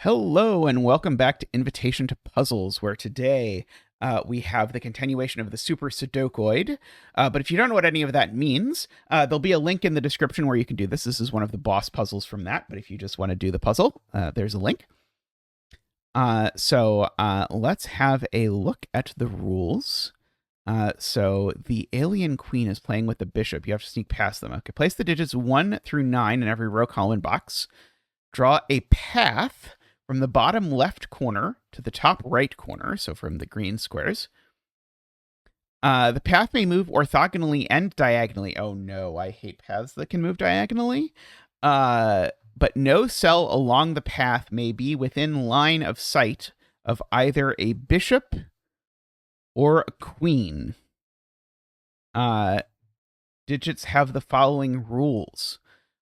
Hello and welcome back to Invitation to Puzzles, where today we have the continuation of the Super Sudokoid. But if you don't know what any of that means, there'll be a link in the description where you can do this. This is one of the boss puzzles from that, but if you just want to do the puzzle, there's a link. So let's have a look at the rules. So the alien queen is playing with the bishop. You have to sneak past them. Okay, place the digits 1 through 9 in every row, column, and box. Draw a path from the bottom left corner to the top right corner, so from the green squares. The path may move orthogonally and diagonally. Oh no, I hate paths that can move diagonally. But no cell along the path may be within line of sight of either a bishop or a queen. Digits have the following rules.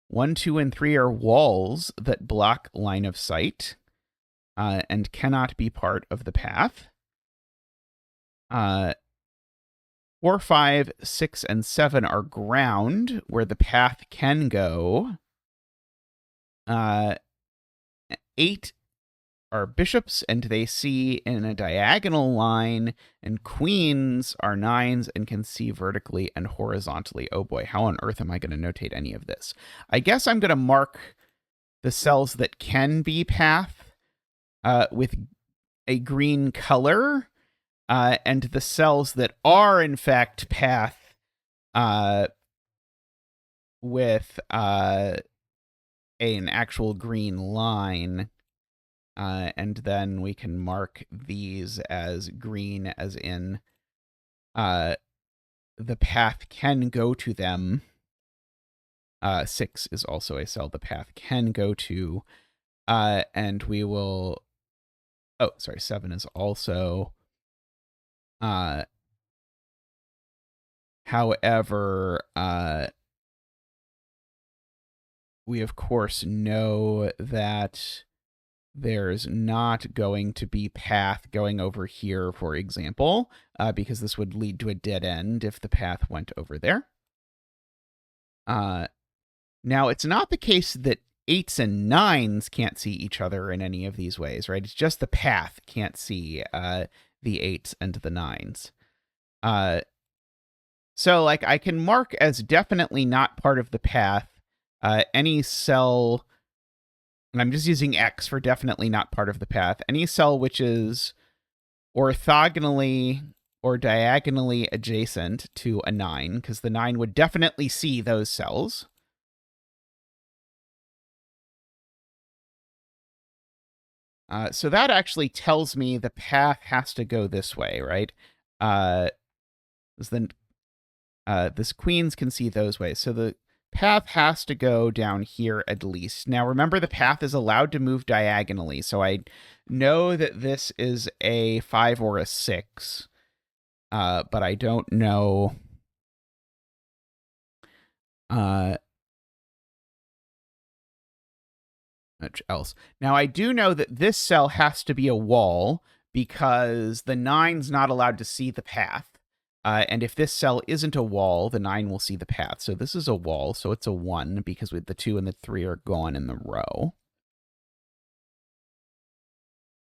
1, 2, and 3 are walls that block line of sight and cannot be part of the path. 4, 5, 6, and 7 are ground where the path can go. 8 are bishops, and they see in a diagonal line, and queens are 9s and can see vertically and horizontally. Oh boy, how on earth am I going to notate any of this? I guess I'm going to mark the cells that can be path with a green color, and the cells that are in fact path with an actual green line. And then we can mark these as green, as in the path can go to them. 6 is also a cell the path can go to. And we will... Oh, sorry, 7 is also... However, we of course know that there's not going to be path going over here, for example, because this would lead to a dead end if the path went over there. Now, it's not the case that 8s and 9s can't see each other in any of these ways, right? It's just the path can't see the 8s and the 9s. So, like, I can mark as definitely not part of the path any cell... And I'm just using X for definitely not part of the path. Any cell which is orthogonally or diagonally adjacent to a 9, because the 9 would definitely see those cells. So that actually tells me the path has to go this way, right? This queens can see those ways. So the path has to go down here at least. Now, remember, the path is allowed to move diagonally, so I know that this is a 5 or a 6, but I don't know much else. Now, I do know that this cell has to be a wall because the 9's not allowed to see the path. And if this cell isn't a wall, the 9 will see the path. So this is a wall, so it's a 1 because the 2 and the 3 are gone in the row.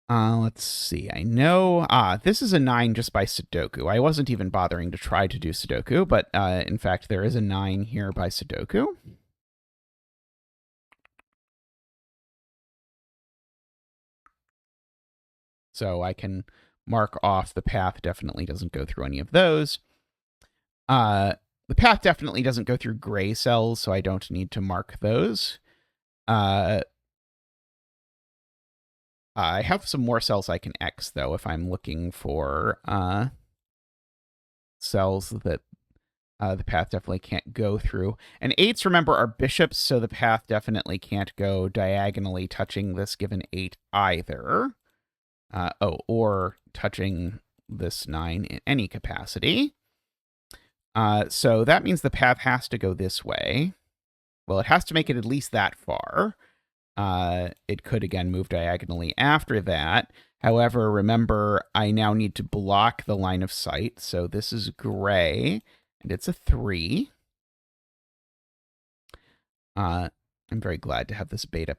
Let's see. I know... this is a 9 just by Sudoku. I wasn't even bothering to try to do Sudoku, but in fact, there is a 9 here by Sudoku. So I can mark off the path definitely doesn't go through any of those. The path definitely doesn't go through gray cells, so I don't need to mark those. I have some more cells I can X, though, if I'm looking for cells that the path definitely can't go through. And 8s, remember, are bishops, so the path definitely can't go diagonally touching this given 8 either. Or touching this 9 in any capacity. So that means the path has to go this way. Well, it has to make it at least that far. It could, again, move diagonally after that. However, remember, I now need to block the line of sight. So this is gray, and it's a 3. I'm very glad to have this beta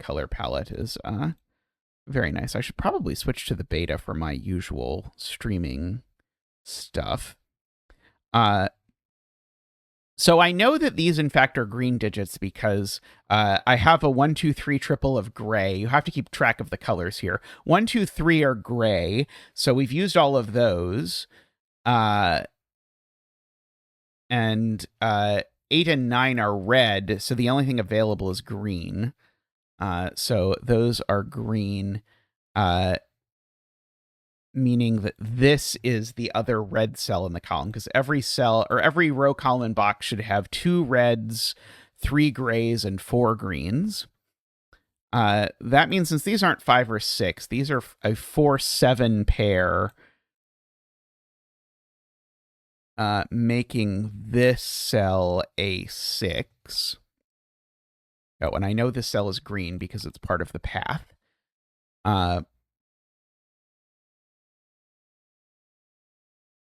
color palette as Very nice. I should probably switch to the beta for my usual streaming stuff. So I know that these, in fact, are green digits because I have a 1, 2, 3 triple of gray. You have to keep track of the colors here. 1, 2, 3 are gray. So we've used all of those. And 8 and 9 are red. So the only thing available is green. So those are green. Meaning that this is the other red cell in the column, because every cell or every row, column, and box should have 2 reds, 3 grays, and 4 greens. That means since these aren't 5 or 6, these are a 4-7 pair, making this cell a 6. Oh, and I know this cell is green because it's part of the path.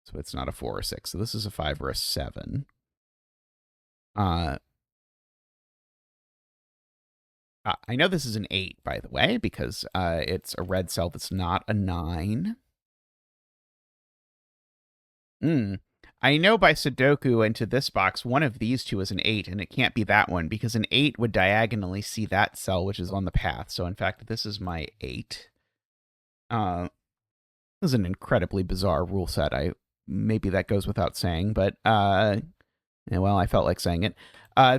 So it's not a 4 or 6. So this is a 5 or a 7. I know this is an 8, by the way, because it's a red cell that's not a 9. I know by Sudoku into this box, one of these two is an 8, and it can't be that one, because an 8 would diagonally see that cell, which is on the path. So, in fact, this is my 8. This is an incredibly bizarre rule set. Maybe that goes without saying, but, well, I felt like saying it.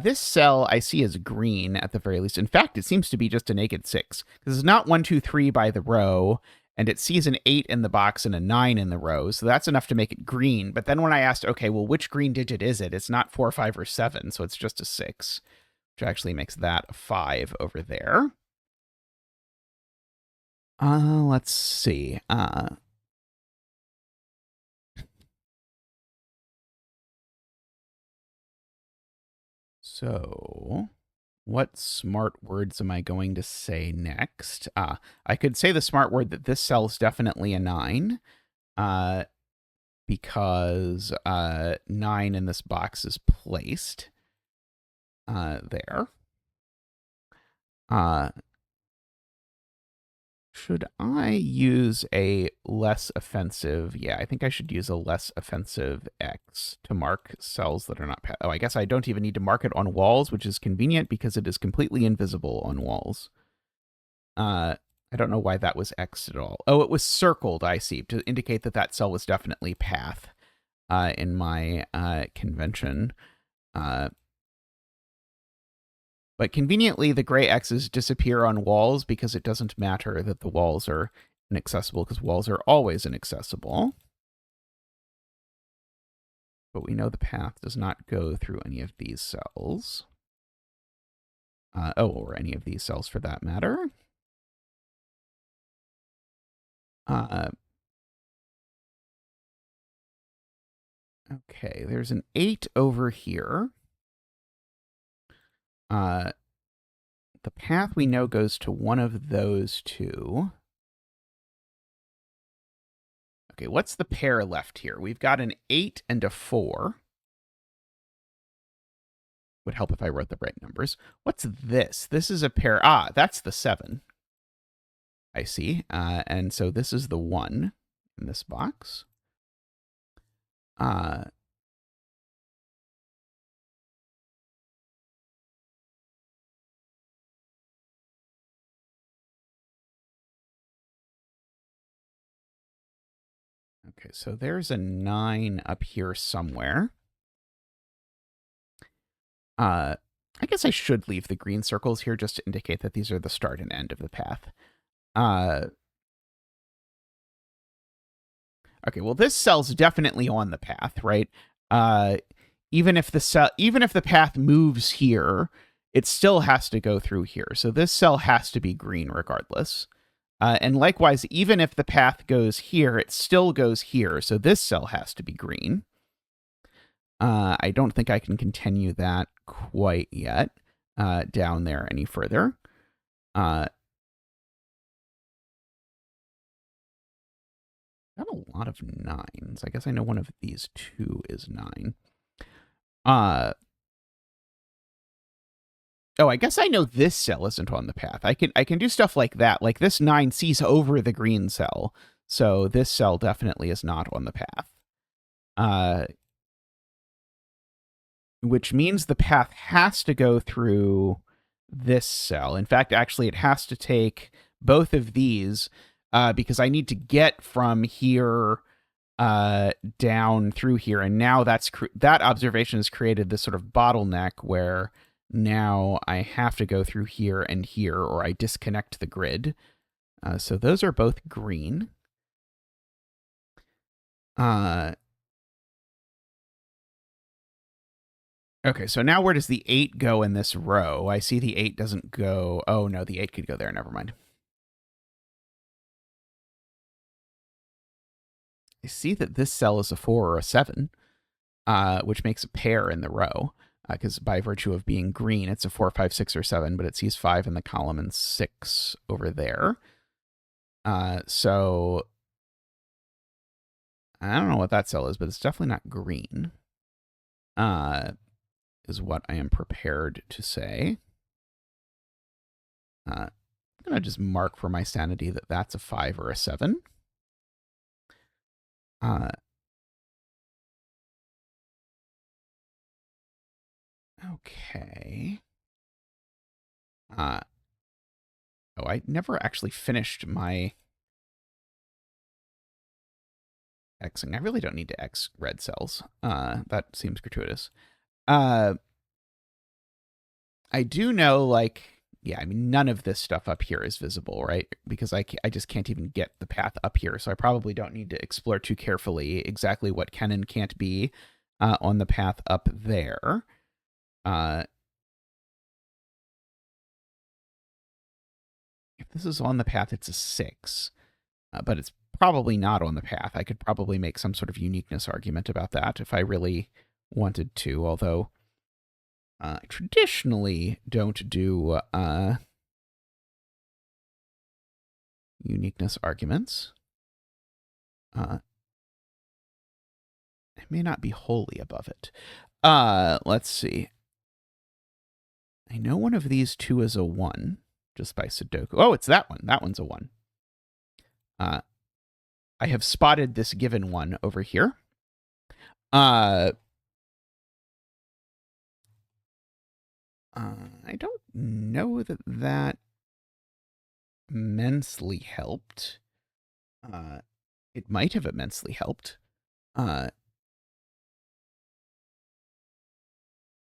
This cell I see as green at the very least. In fact, it seems to be just a naked 6. This is not 1, 2, 3 by the row, and it sees an 8 in the box and a 9 in the row, so that's enough to make it green. But then when I asked, okay, well, which green digit is it? It's not 4, 5, or 7, so it's just a 6, which actually makes that a 5 over there. Let's see. So, what smart words am I going to say next? I could say the smart word that this cell is definitely a 9, because 9 in this box is placed there. Should I use a less offensive? Yeah, I think I should use a less offensive X to mark cells that are not. Oh, I guess I don't even need to mark it on walls, which is convenient because it is completely invisible on walls. I don't know why that was X at all. Oh, it was circled, I see, to indicate that that cell was definitely path in my convention. But conveniently, the gray X's disappear on walls because it doesn't matter that the walls are inaccessible, because walls are always inaccessible. But we know the path does not go through any of these cells. Or any of these cells for that matter. Okay, there's an 8 over here. The path we know goes to one of those two. Okay, what's the pair left here? We've got an 8 and a 4. Would help if I wrote the right numbers. What's this? This is a pair. That's the 7. I see. And so this is the 1 in this box. Okay, so there's a 9 up here somewhere. I guess I should leave the green circles here just to indicate that these are the start and end of the path. Okay, well, this cell's definitely on the path, right? Even if the path moves here, it still has to go through here. So this cell has to be green regardless. And likewise, even if the path goes here, it still goes here. So this cell has to be green. I don't think I can continue that quite yet down there any further. Got a lot of 9s. I guess I know one of these two is 9. Oh, I guess I know this cell isn't on the path. I can do stuff like that. Like this 9 sees over the green cell. So this cell definitely is not on the path. Which means the path has to go through this cell. In fact, actually, it has to take both of these because I need to get from here down through here. And now that observation has created this sort of bottleneck where now I have to go through here and here, or I disconnect the grid. So those are both green. Okay, so now where does the 8 go in this row? I see the 8 doesn't go. Oh, no, the 8 could go there. Never mind. I see that this cell is a 4 or a 7, which makes a pair in the row. Because by virtue of being green, it's a 4, 5, 6, or 7, but it sees 5 in the column and 6 over there. So I don't know what that cell is, but it's definitely not green. Is what I am prepared to say. I'm going to just mark for my sanity that that's a 5 or a 7. Okay. Oh, I never actually finished my Xing. I really don't need to X red cells. That seems gratuitous. I do know, like, yeah, I mean, none of this stuff up here is visible, right? Because I just can't even get the path up here. So I probably don't need to explore too carefully exactly what can and can't be on the path up there. If this is on the path, it's a 6. But it's probably not on the path. I could probably make some sort of uniqueness argument about that if I really wanted to, although I traditionally don't do uniqueness arguments. I may not be wholly above it. Let's see. I know one of these two is a 1, just by Sudoku. Oh, it's that one. That one's a 1. I have spotted this given one over here. I don't know that that immensely helped. It might have immensely helped. One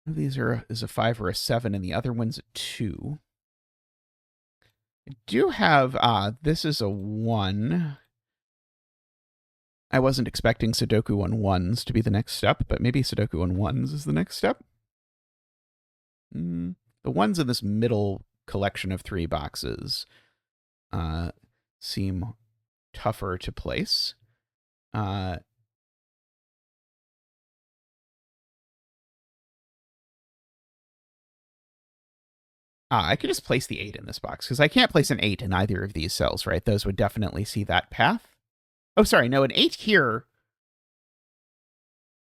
of these is a 5 or a 7, and the other one's a 2. I do have, this is a 1. I wasn't expecting Sudoku on 1s to be the next step, but maybe Sudoku on 1s is the next step. The ones in this middle collection of 3 boxes seem tougher to place. I could just place the 8 in this box, because I can't place an 8 in either of these cells, right? Those would definitely see that path. Oh, sorry, no, an 8 here.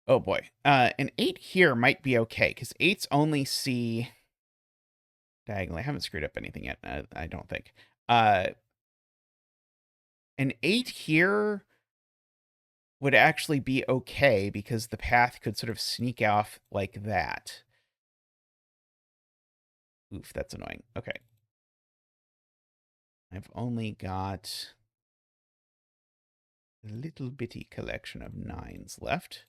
Oh, boy. An 8 here might be okay, because 8s only see diagonally. I haven't screwed up anything yet, I don't think. An 8 here would actually be okay, because the path could sort of sneak off like that. Oof, that's annoying. Okay. I've only got a little bitty collection of 9s left.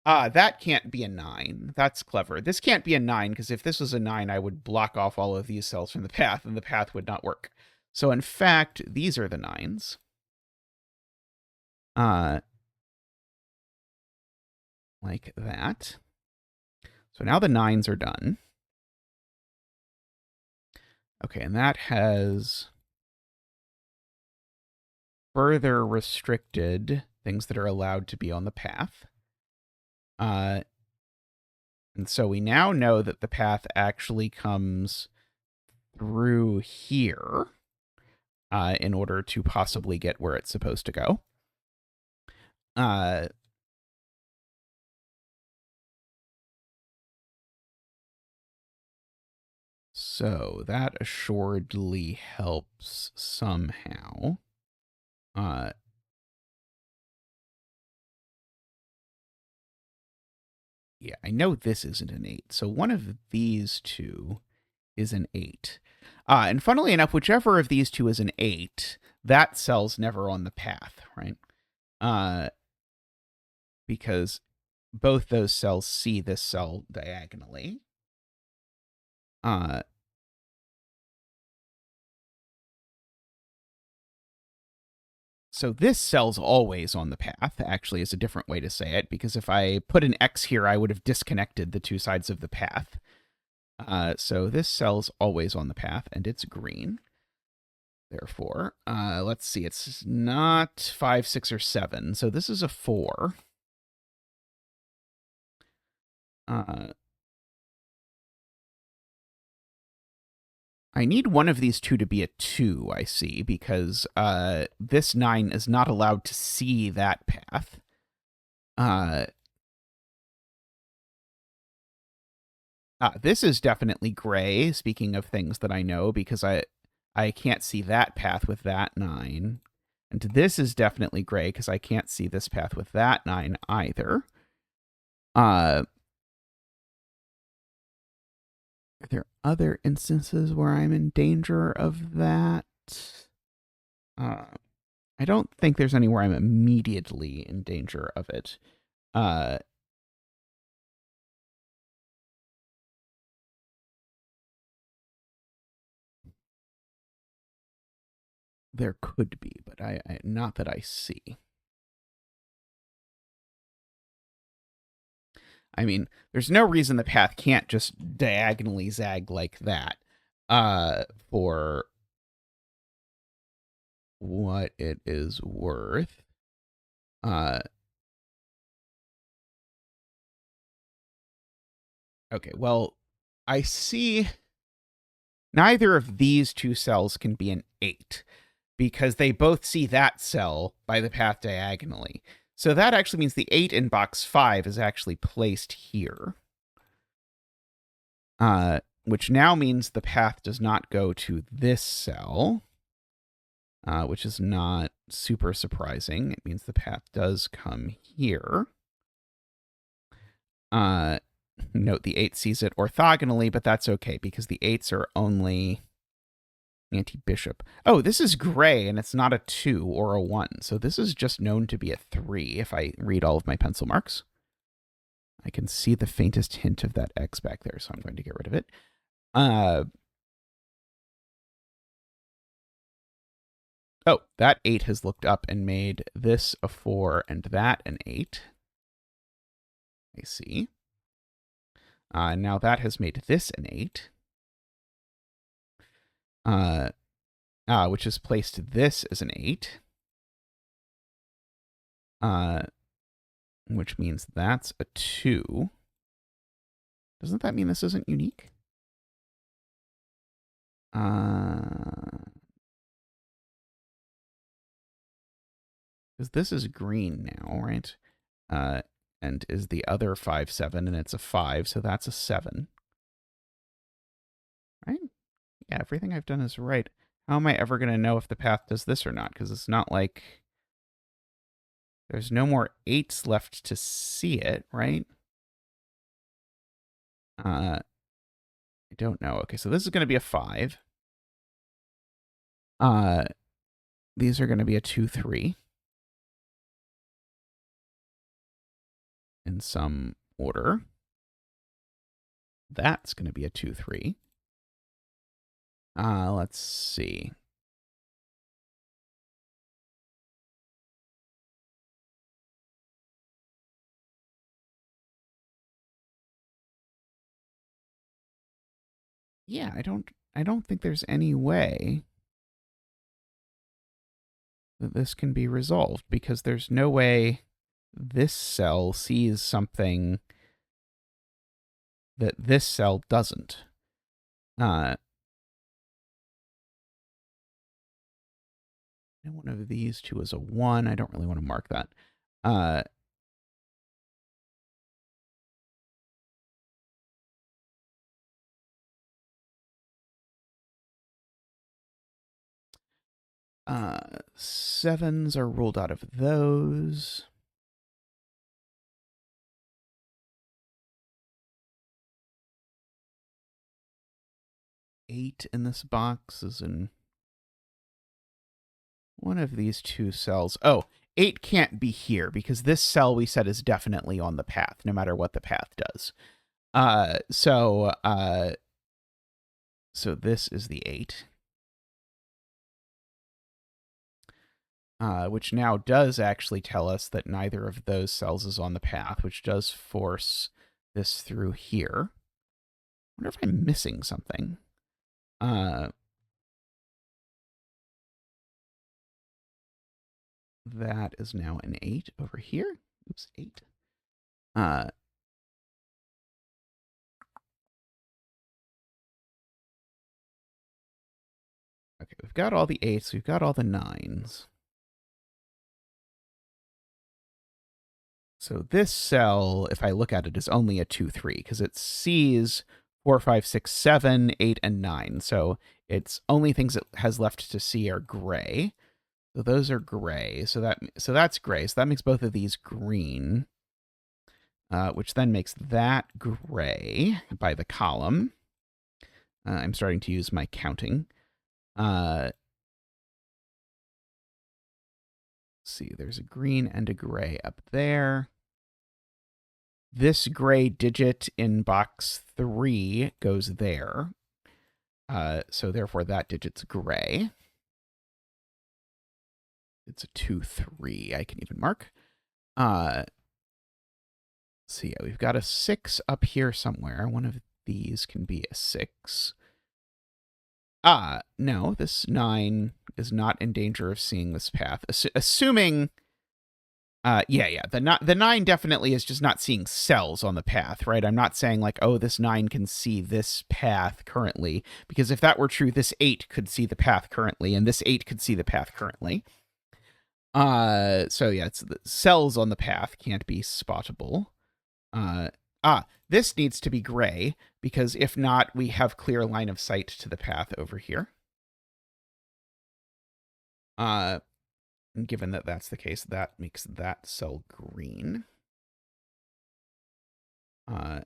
That can't be a 9. That's clever. This can't be a 9, because if this was a 9, I would block off all of these cells from the path, and the path would not work. So, in fact, these are the 9s. Like that. So now the 9s are done. Okay, and that has further restricted things that are allowed to be on the path. And so we now know that the path actually comes through here in order to possibly get where it's supposed to go. So that assuredly helps somehow. Yeah, I know this isn't an 8. So one of these two is an 8. And funnily enough, whichever of these two is an 8, that cell's never on the path, right? Because both those cells see this cell diagonally. So this cell's always on the path, actually, is a different way to say it, because if I put an X here, I would have disconnected the two sides of the path. So this cell's always on the path, and it's green. Therefore, let's see, it's not 5, 6, or 7, so this is a 4. I need one of these two to be a 2, I see, because this 9 is not allowed to see that path. This is definitely gray, speaking of things that I know, because I can't see that path with that 9. And this is definitely gray, because I can't see this path with that 9 either. Are there other instances where I'm in danger of that? I don't think there's anywhere I'm immediately in danger of it. There could be, but I not that I see. I mean, there's no reason the path can't just diagonally zag like that for what it is worth. Okay, well, I see neither of these two cells can be an 8 because they both see that cell by the path diagonally. So that actually means the 8 in box 5 is actually placed here. Which now means the path does not go to this cell, which is not super surprising. It means the path does come here. Note the 8 sees it orthogonally, but that's okay because the 8s are only anti-bishop. Oh, this is gray, and it's not a 2 or a 1. So this is just known to be a 3 if I read all of my pencil marks. I can see the faintest hint of that X back there, so I'm going to get rid of it. Oh, that 8 has looked up and made this a 4 and that an 8. I see. Now that has made this an 8. Which has placed this as an 8. Which means that's a 2. Doesn't that mean this isn't unique? Because this is green now, right? And is the other 5, 7, and it's a 5, so that's a 7. Right? Yeah, everything I've done is right. How am I ever going to know if the path does this or not? Because it's not like there's no more 8s left to see it, right? I don't know. Okay, so this is going to be a 5. These are going to be a 2, 3. In some order. That's going to be a 2, 3. Let's see. Yeah, I don't think there's any way that this can be resolved because there's no way this cell sees something that this cell doesn't. One of these two is a 1. I don't really want to mark that. Sevens are ruled out of those. Eight in this box is in one of these two cells. Oh, 8 can't be here because this cell we said is definitely on the path, no matter what the path does. So this is the 8. Which now does actually tell us that neither of those cells is on the path, which does force this through here. I wonder if I'm missing something. That is now an 8 over here. Oops, 8. Okay, we've got all the 8s, we've got all the 9s. So this cell, if I look at it, is only a 2, 3, because it sees 4, 5, 6, 7, 8, and 9. So its only things it has left to see are gray. So those are gray. So that's gray. So that makes both of these green, which then makes that gray by the column. I'm starting to use my counting. Let's see, there's a green and a gray up there. This gray digit in box 3 goes there. So therefore that digit's gray. It's a 2, 3. I can even mark. So yeah, we've got a 6 up here somewhere. One of these can be a 6. No, this 9 is not in danger of seeing this path. Assuming, the 9 definitely is just not seeing cells on the path, right? I'm not saying like, oh, this 9 can see this path currently, because if that were true, this 8 could see the path currently, and this 8 could see the path currently. So yeah, it's the cells on the path can't be spottable. This needs to be gray, because if not, we have clear line of sight to the path over here. Given that that's the case, that makes that cell green. Oh,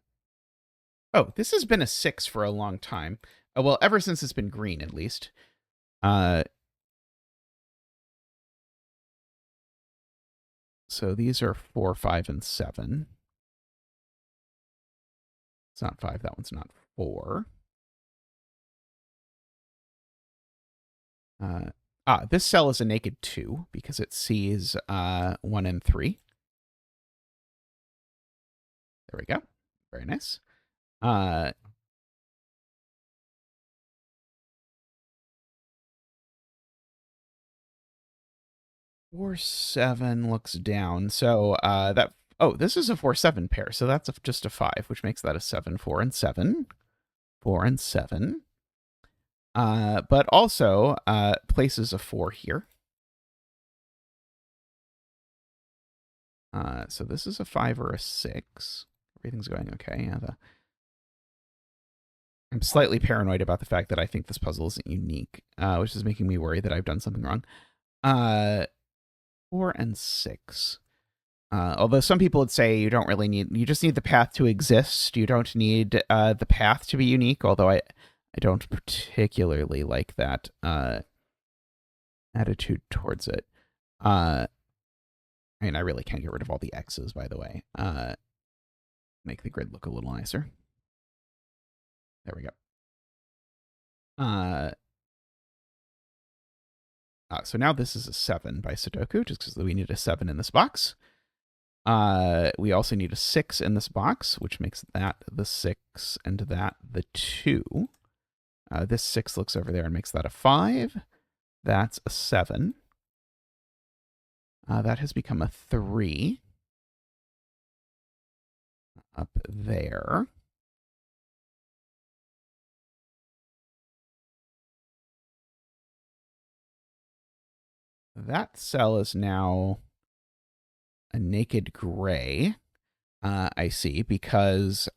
this has been a 6 for a long time. Well, ever since it's been green, at least. So these are 4, 5, and 7. It's not 5. That one's not 4. This cell is a naked 2 because it sees 1 and 3. There we go. Very nice. 4, 7 looks down. So this is a 4, 7 pair. So that's just a 5, which makes that a 7, 4, and 7. 4 and 7. But also places a 4 here. So this is a 5 or a 6. Everything's going okay. Yeah, I'm slightly paranoid about the fact that I think this puzzle isn't unique, which is making me worry that I've done something wrong. 4 and 6. Although some people would say you don't really need, you just need the path to exist. You don't need the path to be unique, although I don't particularly like that attitude towards it. I mean, I really can't get rid of all the X's, by the way. Make the grid look a little nicer. There we go. So now this is a 7 by Sudoku, just because we need a 7 in this box. We also need a 6 in this box, which makes that the 6 and that the 2. This 6 looks over there and makes that a 5. That's a 7. That has become a 3. Up there. That cell is now a naked gray, I see, because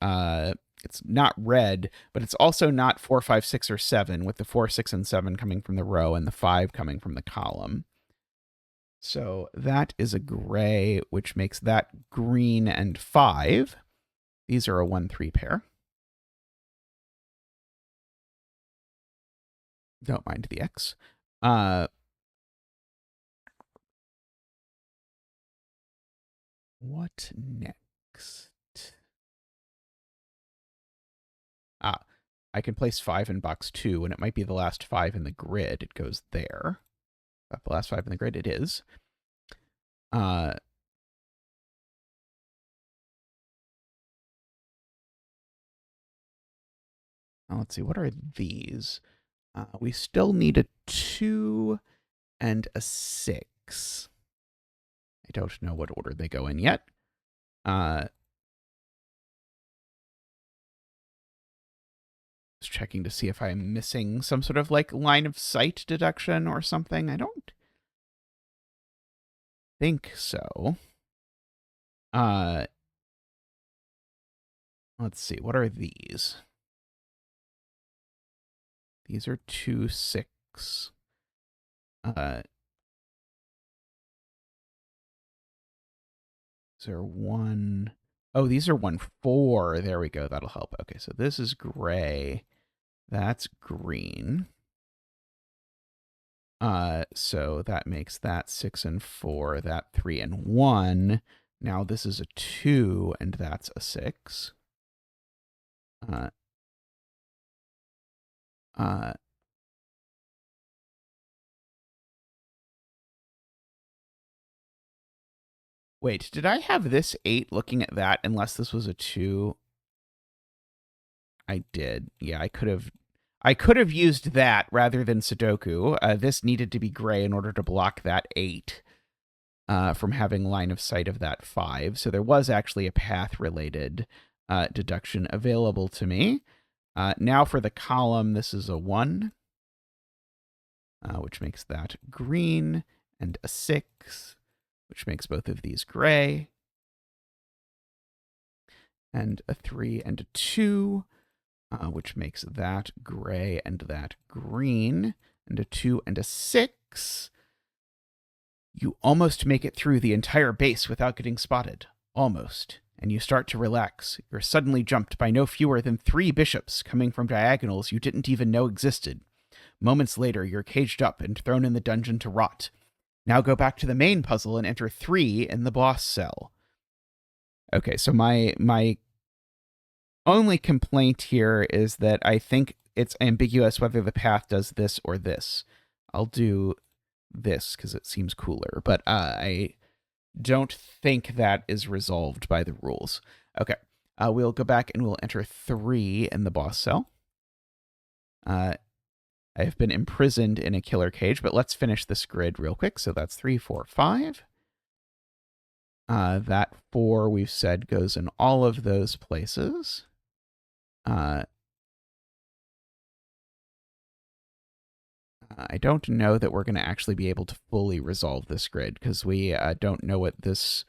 it's not red, but it's also not 4, 5, 6, or 7, with the 4, 6, and 7 coming from the row and the 5 coming from the column. So that is a gray, which makes that green and 5. These are a 1, 3 pair. Don't mind the X. What next? I can place 5 in box 2, and it might be the last 5 in the grid. It goes there. The last 5 in the grid, it is. Let's see, what are these? We still need a 2 and a 6. I don't know what order they go in yet. Just checking to see if I'm missing some sort of like line of sight deduction or something. I don't think so. Let's see, what are these? These are 2, 6. These are 1. Oh, these are 1, 4. There we go. That'll help. Okay, so this is gray. That's green. So that makes that 6 and 4, that 3 and 1. Now this is a 2, and that's a 6. Wait, did I have this 8 looking at that unless this was a 2? I did. Yeah, I could have used that rather than Sudoku. This needed to be gray in order to block that 8 from having line of sight of that 5. So there was actually a path-related deduction available to me. Now for the column, this is a 1, which makes that green, and a 6, which makes both of these gray, and a 3 and a 2, which makes that gray and that green, and a 2 and a 6. You almost make it through the entire base without getting spotted. Almost. And you start to relax. You're suddenly jumped by no fewer than 3 bishops coming from diagonals you didn't even know existed. Moments later, you're caged up and thrown in the dungeon to rot. Now go back to the main puzzle and enter 3 in the boss cell. Okay, so my only complaint here is that I think it's ambiguous whether the path does this or this. I'll do this because it seems cooler, but I don't think that is resolved by the rules. Okay, we'll go back and we'll enter 3 in the boss cell. I have been imprisoned in a killer cage, but let's finish this grid real quick. So that's 3, 4, 5. That 4 we've said goes in all of those places. I don't know that we're going to actually be able to fully resolve this grid because we don't know what this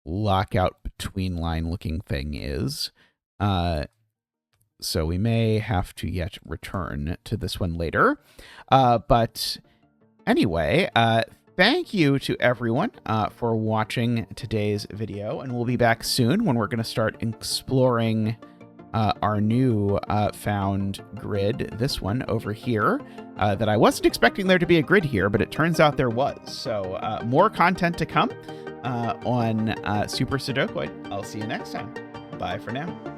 lockout between line looking thing is. So we may have to yet return to this one later. But anyway, thank you to everyone for watching today's video. And we'll be back soon when we're going to start exploring our new found grid, this one over here, that I wasn't expecting there to be a grid here, but it turns out there was. So more content to come on Super Sudokoid. I'll see you next time. Bye for now.